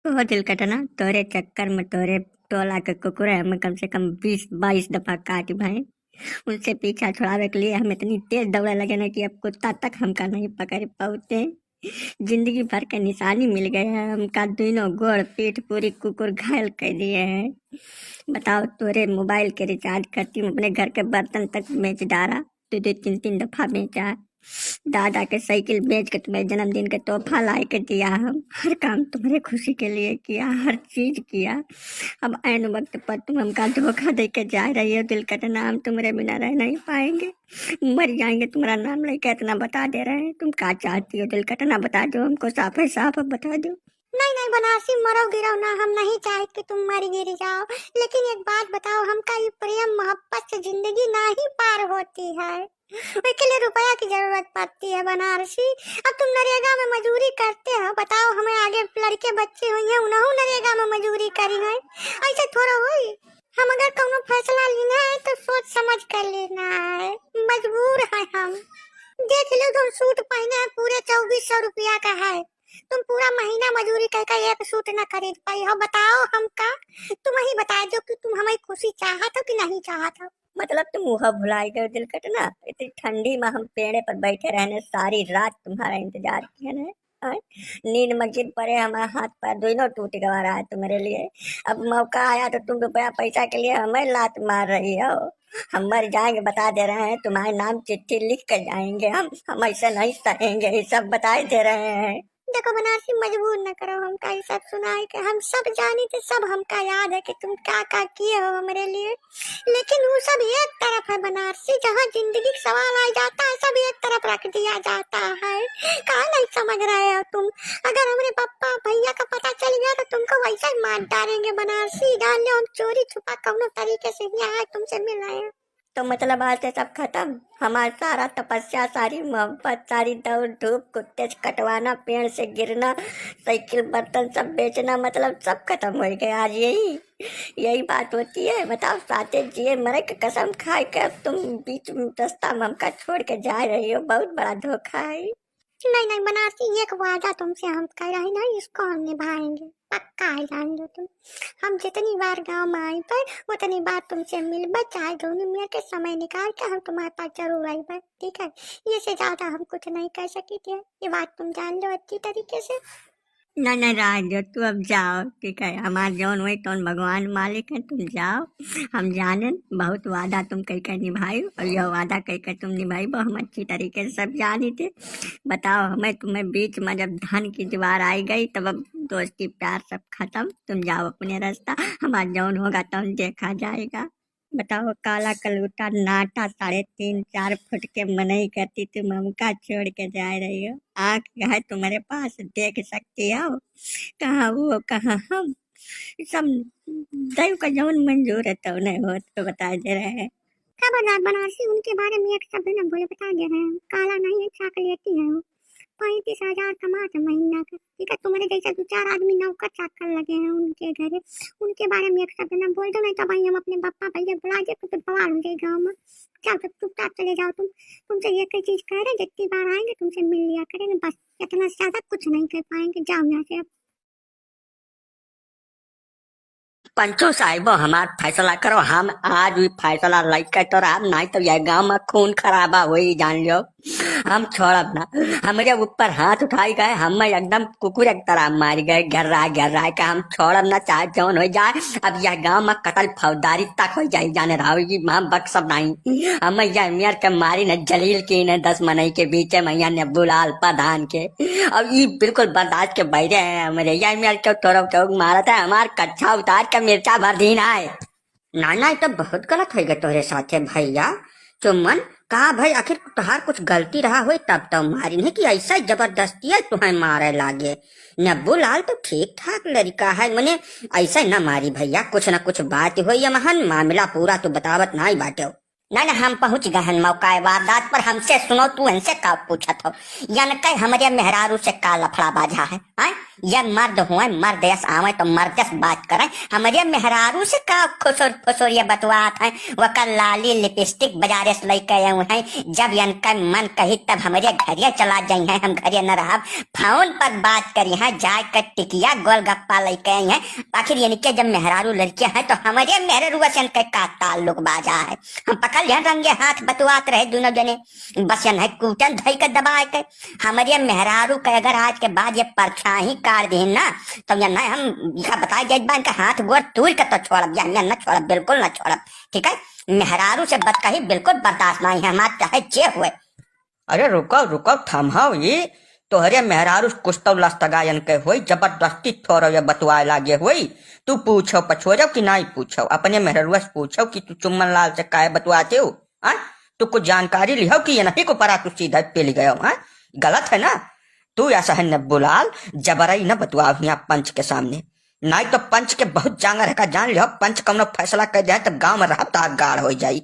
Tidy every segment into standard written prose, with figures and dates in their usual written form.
तो दिल कटना तोरे चक्कर में तोरे टोला के कुकुरे हमें कम से कम 20-22 दफा काटी भाई। उनसे पीछा छुड़ावे के लिए हम इतनी तेज दौड़े लगे ना कि अब कुत्ता तक हमका नहीं पकड़ पाते। जिंदगी भर के निशानी मिल गए हैं हमका, दोनों गोड़ पीठ पूरी कुकुर घायल कर दिए हैं। बताओ, तोरे मोबाइल के रिचार्ज करती हूँ, अपने घर के बर्तन तक बेच डाला, दो दो तीन तीन दफा बेचा। दादा के साइकिल बेच के तुम्हें जन्मदिन के तोहफा ला के दिया, हम हर काम तुम्हारे खुशी के लिए किया, हर चीज किया। अब ऐन वक्त पर तुम हमका धोखा दे के जा रही हो। दिल कटना, हम तुम्हारे बिना रह नहीं पाएंगे, मर जाएंगे तुम्हारा नाम लेके, इतना बता दे रहे हैं। तुम क्या चाहती हो दिल कटना, बता दो हमको, साफ है साफ, अब बता दो। नहीं नहीं बनारसी, मरो गिरो ना, हम नहीं चाहे कि तुम मर गिर जाओ, लेकिन एक बात बताओ, हमका ये प्रेम मोहब्बत से जिंदगी ना ही पार होती है, उसके लिए रुपया की जरूरत पड़ती है बनारसी। अब तुम नरेगा में मजदूरी करते हो, बताओ हमें आगे लड़के बच्चे हुए हैं, उन्होंने नरेगा में मजदूरी करी है, ऐसे थोड़ा हुई। हम अगर कोनो फैसला लेना है तो सोच समझ कर लेना है, मजबूर है हम। देख लो, तुम सूट पहने हैं पूरे 2400 रुपया का है, तुम पूरा महीना मजदूरी करके एक सूट न खरीद पाई हो, बताओ हमका। तुम ही बता दो कि तुम हमारी खुशी चाहत हो कि नहीं चाहत हो। मतलब तुम वह भुलाई गए दिल कटना, इतनी ठंडी में हम पेड़े पर बैठे रहने, सारी रात तुम्हारा इंतजार किए हैं। हाँ? नींद में गिर पड़े, हमारा हाथ पैर दोनों टूट गवा रहा है तुम्हारे लिए। अब मौका आया तो तुम रुपया पैसा के लिए हमें लात मार रही हो। हम मर जाएंगे, बता दे रहे हैं, तुम्हारे नाम चिट्ठी लिख कर जाएंगे हम ऐसा नहीं सहेंगे, ये सब बताए दे रहे हैं। देखो बनारसी, मजबूर न करो हमका, ये सब सुनाए के हम सब जानी थे, सब हमका याद है कि तुम क्या किए हो हमारे लिए, लेकिन वो सब एक तरफ है बनारसी, जहाँ जिंदगी का सवाल आ जाता है सब एक तरफ रख दिया जाता है। कहाँ नहीं समझ रहे हो तुम? अगर हमारे पापा भैया का पता चल गया तो तुमको वैसा ही मार डालेंगे बनारसी, जान लो हम चोरी छुपा कौनो तरीके से यहाँ तुमसे मिल रहे हैं। तो मतलब आज से सब खत्म, हमारा सारा तपस्या, सारी मोहब्बत, सारी दौड़ धूप, कुत्ते से कटवाना, पेड़ से गिरना, साइकिल बर्तन सब बेचना, मतलब सब खत्म हो गया आज। यही बात होती है। बताओ, साथे जिए मरे के कसम खाए के अब तुम बीच में रास्ता में हमका छोड़ के जा रही हो, बहुत बड़ा धोखा है। नहीं नहीं बनारसी, एक वादा तुमसे हम कर रहे हैं ना, इसको हम निभाएंगे, पक्का है, जान लो तुम। हम जितनी बार गांव में आई पर उतनी बार तुमसे मिलबे, चाहे 2 मिनट के समय निकाल के हम तुम्हारे पास जरूर आई पर, ठीक है? ये से ज्यादा हम कुछ नहीं कर सकी थे, ये बात तुम जान लो अच्छी तरीके से। नहीं नहीं राज जो, तू अब जाओ, ठीक है? हमार जौन वही तो भगवान मालिक है, तुम जाओ। हम जाने बहुत वादा तुम कह कर निभाई, और यह वादा कह कर तुम निभाई वो हम अच्छी तरीके से सब जानी थे। बताओ, हमें तुम्हें बीच में जब धन की दीवार आई गई तब अब दोस्ती प्यार सब खत्म, तुम जाओ अपने रास्ता, हमारा जौन होगा तो हम देखा जाएगा। बताओ, काला कलूटा नाटा 3.5-4 फुट के मनई करती, तुम हमका छोड़ के जा रही हो। आँख है तुम्हारे पास, देख सकती हो, कहाँ वो कहाँ हम, सब दैव का जौन मंजूर है तो नहीं हो तो बता दे रहे हैं। खबरदार बनारसी, उनके बारे में एक शब्द न बोले, बता दे रहे हैं, काला नहीं है, चॉकलेटी है वो, 35,000 कमाते महीना का, ठीक है? तुम्हारे जैसे 2-4 आदमी नौकर चाकर लगे हैं उनके घरे, उनके बारे में एक शब्द न बोल दो, नहीं तो भाई हम अपने पापा भैया बुला दे तो बवाल हो जाए गाँव में। जाओ, तो चुपचाप चले जाओ तुम, तुमसे एक ही चीज कह रहे, जितनी बार आएंगे तुमसे मिल लिया करेंगे, बस इतना से ज्यादा कुछ नहीं कर पाएंगे, जाओ यहाँ से अब। पंचो साहिबो, हमार फैसला करो, हम आज भी फैसला लेके तो राम, नहीं तो यह गांव में खून खराबा हो ही, जान लो। हम छोड़ब ना, हमारे ऊपर हाथ उठाई गए, हम एकदम कुकुर एक तरह मार गए, घर रहा के हम छोड़ब ना, चाहे जौन हो जाए। अब यह गांव में कतल फौजदारी तक हो जाए, जाने रहो ये मां बख्शब नहीं। हम यह मियार के मारी न जलील की न 10 मनई के बीच में ने बुलाल प्रधान के, अब ये बिल्कुल बर्दाश्त के बैठे हैं हमारे। यह मियार क्यों तोड़ चौक मारा था, हमार कच्छा उतार के मिर्चा भर दीना है। ना ना, ये तो बहुत गलत हो गया तोरे साथे भैया। चुम्बन कहा भाई, आखिर तुहार कुछ गलती रहा हो तब तो मारी, नहीं कि ऐसा जबरदस्ती है तुम्हें मारे लागे। नब्बू लाल तो ठीक ठाक लड़का है, मने ऐसा न मारी भैया, कुछ न कुछ बात हुई है, महान मामला पूरा तो बतावत नहीं बाटे। ना ना हम पहुंच गए हैं मौका वारदात पर। हमसे सुनो, तू इनसे का पूछा था यान कई हमारे मेहरारू से का लफड़ा बाजा है? ये मर्द हुए, मर्द यस आवे तो मर्दस बात करें। हमारे मेहरारू से का खुसुर फुसुर ये बतवात है। वह लाली लिपस्टिक बाजारे से लेके आए हुए हैं। जब इनका मन कही तब हमारे घरिया चला जाई हैं, हम घरिया न रहा। फोन पर बात करी है, जाय कर टिकिया गोलगप्पा लेके आई हैं। आखिर इनके जब मेहरारू लड़कियां हैं तो हमारे मेहरारू से इनका का ताल्लुक बाजा है? हम पकड़ लिया रंगे हाथ बतवात रहे दोनों जने। बस यन है कूटन धई के दबाए के। हमारे मेहरारू के अगर आज के बाद ये परछाई काट दे ना तो यन हम यह बताए जाए बन का हाथ गोर तूल के तो छोड़ब, यन न छोड़ब, बिल्कुल न छोड़ब। ठीक है, मेहरारू से बदकही बिल्कुल बर्दाश्त नहीं है हमारे, चाहे जे हुए। अरे रुको रुको, थमहाओ ये तोहरे मेहरारू कुछ तो लस्तगायन के हुई, जबरदस्ती थोड़ा ये बतवाए लागे हुई। तू पूछो पछोरो कि नहीं पूछो, अपने मेहरुआ से पूछो कि तू चुम्मन लाल से काहे बतवाते हो? तू कुछ जानकारी लिहो कि ये नहीं को परा तू सीधा पेल गयो? गलत है ना? तू ऐसा है न बुलाल, जबरई न बतवाओ यहाँ पंच के सामने, नहीं तो पंच के बहुत जांगर है का जान लिहो। पंच कमनो फैसला कर दे तब गांव में रहा तो गाड़ हो जाई।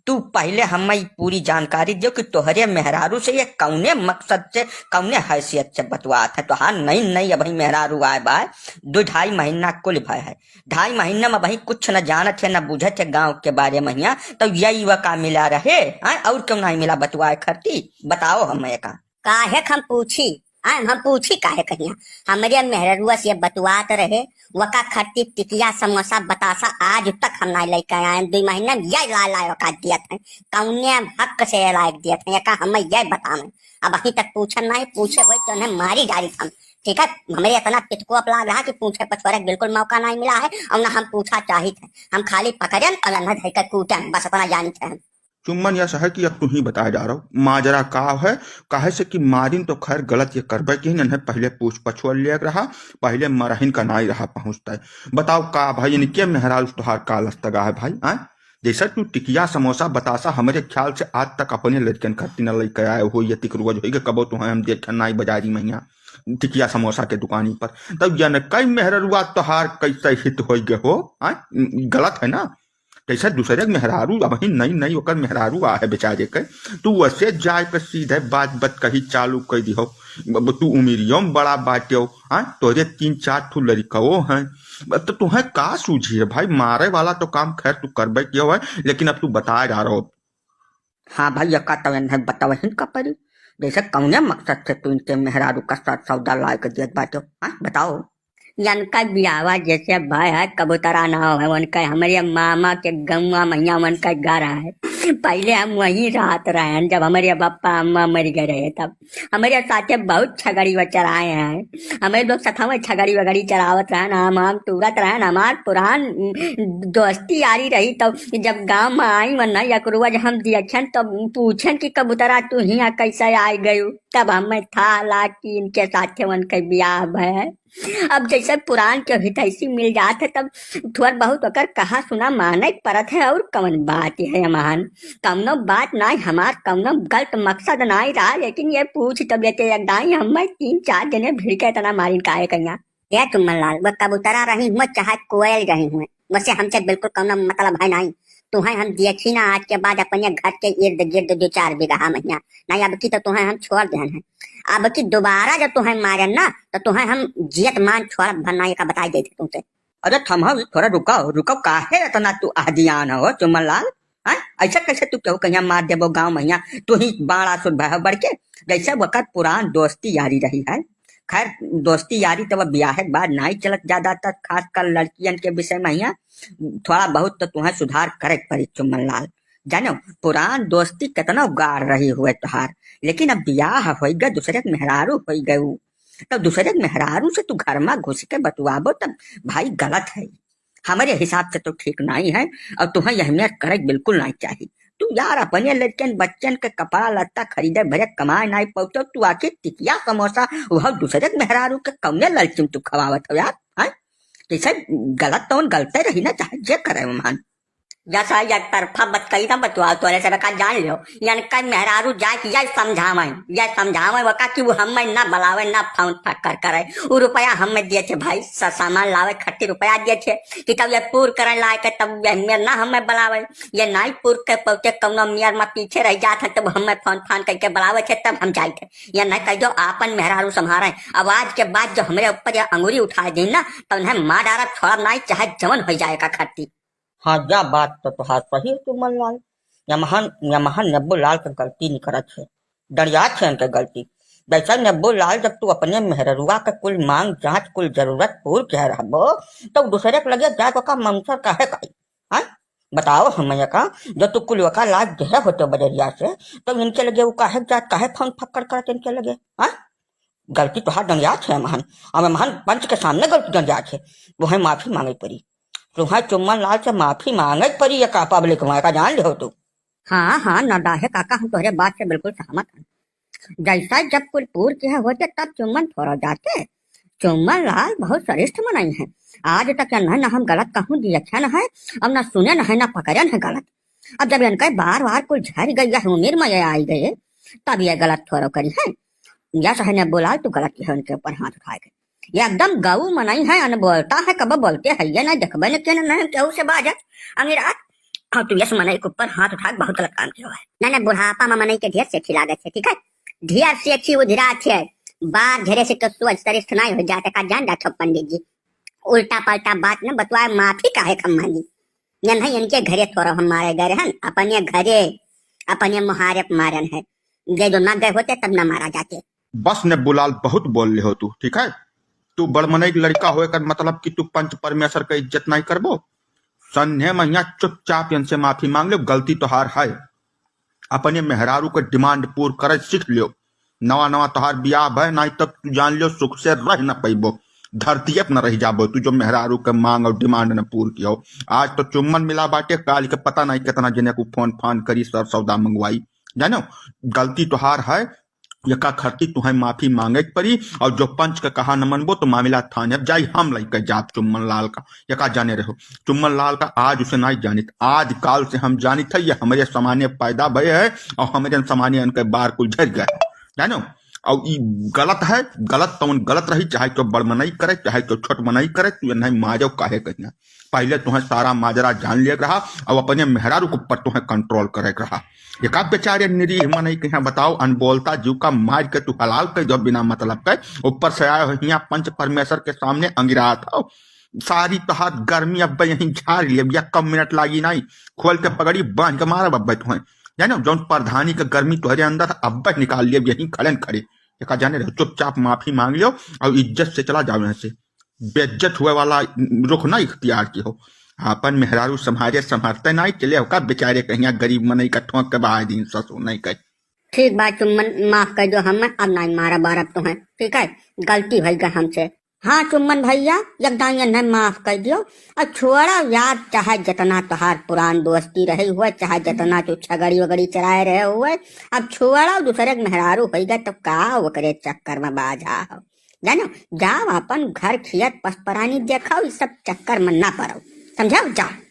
तू पहले हमें पूरी जानकारी दो कि तोहरे मेहरारू से ये कौने मकसद से, कौने हैसियत से बतवात है। तो हाँ, नहीं अभी मेहरारू आए बाय 2-2.5 महीना कुल भय है। 2.5 महीना में वही कुछ न जानत है न बुझत है गांव के बारे में। यहाँ तो यही वह का मिला रहे और क्यों नहीं मिला बतवाए खरती? बताओ हमें का काहे हम पूछी? हम पूछी काहे कहिया? हमारे मेहरुआ से बतवात रहे वका खट्टी टिकिया समोसा बतासा आज तक हम नहीं लेके आए। 2 महीने में यही ला वका दिया था, कौने हक से लायक दिया था का हमें यही बतावे। अब अभी तक पूछन नहीं, पूछे हुए तो उन्हें मारी गाड़ी था। ठीक है, हमें इतना पिटको अपला रहा कि पूछे पछोरे बिल्कुल मौका नहीं मिला है और ना हम पूछा चाहिए थे। हम खाली पकड़न और न धर कूटन, बस अपना जानी थे। चुम्बन यह है कि अब तू ही बताया जा रहा हो माजरा का है। काहे से कि मारिन तो खैर गलत ये करबे कि नहीं, पहले पूछ पछुआ ले रहा, पहले मरहिन का नाई रहा पहुंचता है। बताओ का भाई इनके मेहराल तुहार का लस्तगा है भाई? जैसा तू टिकिया समोसा बतासा हमारे ख्याल से आज तक अपने लड़कन खर्ती न लेके आए हो, ये तिकरुआ जो कबो तो हम देखा नाई बाजारी में यहाँ टिकिया समोसा के दुकानी पर। तब जन कई मेहरुआ तुहार कैसे हित हो गए हो? गलत है ना? कैसे दूसरे मेहरारू वही नई ओकर मेहरारू आ है बेचारे के, तू वैसे जाए के सीधे बात कही चालू कर दी हो। तू उमिरियों में बड़ा बाटे हो, तोरे 3-4 ठू लड़को हैं, तो तुम्हें का सूझी है भाई? मारे वाला तो काम खैर तू करबे क्यों है, लेकिन अब तू बताया जा रहा हो। हाँ भाई, का तो बताओ का परी जैसे कौने मकसद से तू इनके मेहरारू का साथ सौदा ला के दियत बाटे? बताओ। इनका बियावा जैसे भाई है कबूतरा ना हो है, उनका हमारे मामा के गौवा मैया उनका घर है। पहले हम वहीं रात रहे हैं, जब हमारे पापा अम्मा मर गए रहे तब हमारे साथे बहुत छगड़ी व चराए हैं। हमारे लोग सथा छगड़ी वगड़ी चरावत रहे, हम तुरत रहे। हमार पुरान दोस्ती यारी रही। तो जब गांव में आई वरना यकरुआ जब हम दियन तब पूछन कि कबूतरा तू यहाँ कैसे आई गयू, तब हमें था ला कि इनके साथे उनके ब्याह है। अब जैसे पुरान के हितैषी मिल जाते तब थोड़ा बहुत अगर कहा सुना माने परत है। और कौन बात है महान, कौनो बात नहीं, हमार कौनो गलत मकसद नहीं रहा, लेकिन ये पूछ तब लेके हमें 3-4 जने भिड़ के इतना मारिन काहे कहिया? ये चुम्बन लाल वह कबूतरा रही हुए चाहे कोयल रही हुए, वैसे हमसे बिल्कुल कौनो मतलब है नहीं। तुम्हें हम देखी ना आज के बाद अपने घर के इर्द गिर्द 2-4 बीघा महीना नहीं, अब की तो तुम्हें हम छोड़ दें हैं। अब की दोबारा जब तुम्हें मारन ना तो तुम्हें हम जियत मान छोड़ भरना का बताई देते तुमसे। अरे थमहा थोड़ा रुको काहे इतना तू आदियान हो चुम्बन लाल? ऐसा कैसे तू क्यों कहीं मार देबो गाँव में? तू ही बाड़ा सुध भय बढ़ के जैसे वक्त पुरान दोस्ती यारी रही है। खैर दोस्ती यारी तो ब्याह के बाद नहीं चलत ज्यादातर, खासकर लड़कियन के विषय में यहाँ थोड़ा बहुत तो तुम्हें सुधार करे पड़ी चुम्बन लाल। जानो पुरान दोस्ती कितना गाड़ रही हुए तुहार, लेकिन अब ब्याह हो गए, दूसरे मेहरारू हो गए, तो दूसरे मेहरारू से तू घर में घुस के बतवाबो तब भाई गलत है। हमारे हिसाब से तो ठीक नहीं है और तुम्हें अहमियत करे बिल्कुल नहीं चाहिए। तू यार अपने लड़कन बच्चन के कपड़ा लत्ता खरीदे भरे कमाए नहीं पहुंचो, तू आखिर टिकिया समोसा वह दूसरे मेहरारू के कौने लड़किन तू खवावत हो यार? जैसे गलत तो गलते रही ना, चाहे जे करे मान। जैसा एक तरफा बत कही था बतवा तोरे से का जान लो यानी कई मेहरारू जाए कि यह समझावे वका कि वो हमें ना बलावे ना फाउन फक्कर करे वो रुपया हमें दिए थे भाई सामान लावे खट्टी रुपया दिए थे कि तब ये पूर करे लाए के तब ये मेर ना हमें बलावे ये नहीं पूर के पहुंचे कौनो मियार में पीछे रह जाते तब हमें फोन फान करके बलावे थे तब हम जाए थे या नहीं कह दो आपन मेहरारू संभारे अब आज के बाद जो हमारे ऊपर ये अंगूरी उठा दी ना तो उन्हें मार डारा थोड़ा नहीं चाहे जवन हो जाएगा खट्टी। हाँ जा बात तो तुहार सही है चुम्मन लाल यमहन नब्बू लाल के गलती नहीं करत है डरिया छे उनके गलती वैसा नब्बू लाल जब तू अपने मेहरुआ के कुल मांग जांच कुल जरूरत पूर कह रहबो तो दूसरे के लगे जाए का मंसर काहे काई हाँ बताओ हमें का जो तू कुल का लाज देह होते बजरिया से तो इनके लगे वो काहे जात काहे फोन फक्कर करत इनके लगे हाँ गलती तुहार डरिया छे महन अब महन पंच के सामने गलती डरिया छे वो है माफी मांगे पड़ी तुम्हारे चुम्मन लाल से माफी मांगे पड़ी या का पब्लिक में का जान ले तू। हाँ नडाहे काका हम तुम्हारे बात से बिल्कुल सहमत हैं जैसा जब कुल पूर के होते तब चुम्बन थोड़ा जाते चुम्बन लाल बहुत श्रेष्ठ मनाई है आज तक न हम गलत कहूँ दिया अच्छा न है अब न सुने न है न पकड़े है गलत अब जब इनका बार बार कुल झर गई है उम्र में ये आई गए तब ये गलत थोड़ा करी है या सही ने बोला तू गलत है उनके ऊपर हाथ उठाए गए ये एकदम गऊ मनाई है अन बोलता है कब बोलते है ये ना देखबे न के न केहू से बाजत अमीरात हाँ तू यस मनाई के ऊपर हाथ उठा बहुत गलत काम किया है ना बुढ़ापा में मनाई के ढेर से अच्छी लागत है ठीक है ढेर से अच्छी उधरा है बार घेरे से तो सोच सरिष्ठ नहीं हो जाते का जान रखो पंडित जी उल्टा पलटा बात न बतवाए माफी काहे कम मांगी या नहीं इनके घरे थोड़ा हम मारे गए हैं अपने घरे अपने मुहारे मारन है ये जो न गए होते तब न मारा जाते। बस ने बुलाल बहुत बोल ले हो तू ठीक है तू बड़मनई लड़का होए कर मतलब कि तू पंच परमेश्वर का इज्जत नहीं करबो संध्या महीना चुपचाप इनसे माफी मांग लो गलती तोहार है अपने मेहरारू के डिमांड पूर करे सीख लियो नवा नवा तोहार बियाह भय नहीं तब तू जान लियो सुख से रह न पैबो धरती न रह जाबो तू जो मेहरारू के मांग और डिमांड न पूर किया आज तो चुम्बन मिला बाटे काल के पता नहीं कितना जिन्हें को फोन फान करी सर सौदा मंगवाई जानो गलती तोहार है यका खर्ती तुम्हें माफी मांगे पड़ी और जो पंच का कहा न मनबो तो मामला थाने अब जाई हम लई के जात चुम्बन लाल का यका जाने रहो चुम्बन लाल का आज उसे नहीं जानित आज काल से हम जानी थे ये हमारे सामान्य पैदा भय है और हमारे सामान्य उनके बार कुल झर गए जानो और ये गलत है गलत तो गलत रही चाहे तो बड़मनई करे चाहे तो छोट मनई करे तू नहीं माजो काहे कहना पहले तुम्हें सारा माजरा जान लिया रहा और अपने मेहरारू के ऊपर तुम्हें कंट्रोल करे रहा एक बेचारे निरीह मनई के यहाँ बताओ अनबोलता जीव का मार के तू हलाल कर दो बिना मतलब के ऊपर से आया यहाँ पंच परमेश्वर के सामने अंगिरा था सारी तोहार गर्मी अब यहीं झाड़ लिया या कम मिनट लागी नहीं खोल के पगड़ी बांध के मारा बब्बे तुम्हें जानो जो प्रधानी का गर्मी तुम्हारे अंदर अब निकाल लिया यहीं खड़े खड़े एक जाने रहो चुपचाप माफी मांग लियो और इज्जत से चला जाओ यहाँ से बेइज्जत हुए वाला रुख ना इख्तियार की हो अपन मेहरारू संभारे संभारते नहीं चले होगा बेचारे कहीं गरीब मनई का ठोंक के बाहर दिन ससुर नहीं कर ठीक बात चुम्बन माफ कर दो हमें अब नहीं मारा बारब तुम्हें ठीक है गलती भई गई हमसे हाँ चुम्बन भैया एकदम नहीं माफ कर दियो और छोड़ा यार चाहे जितना तुहार पुरान दोस्ती रही हुए चाहे जितना तू छगड़ी वगड़ी चराए रहे हुए अब छोड़ा दूसरे मेहरारू हो गए तब का ओकरे चक्कर में बाजा हो जानो जाओ अपन घर खियत पसपरानी देखो इस सब चक्कर में ना पड़ो समझाओ जाओ।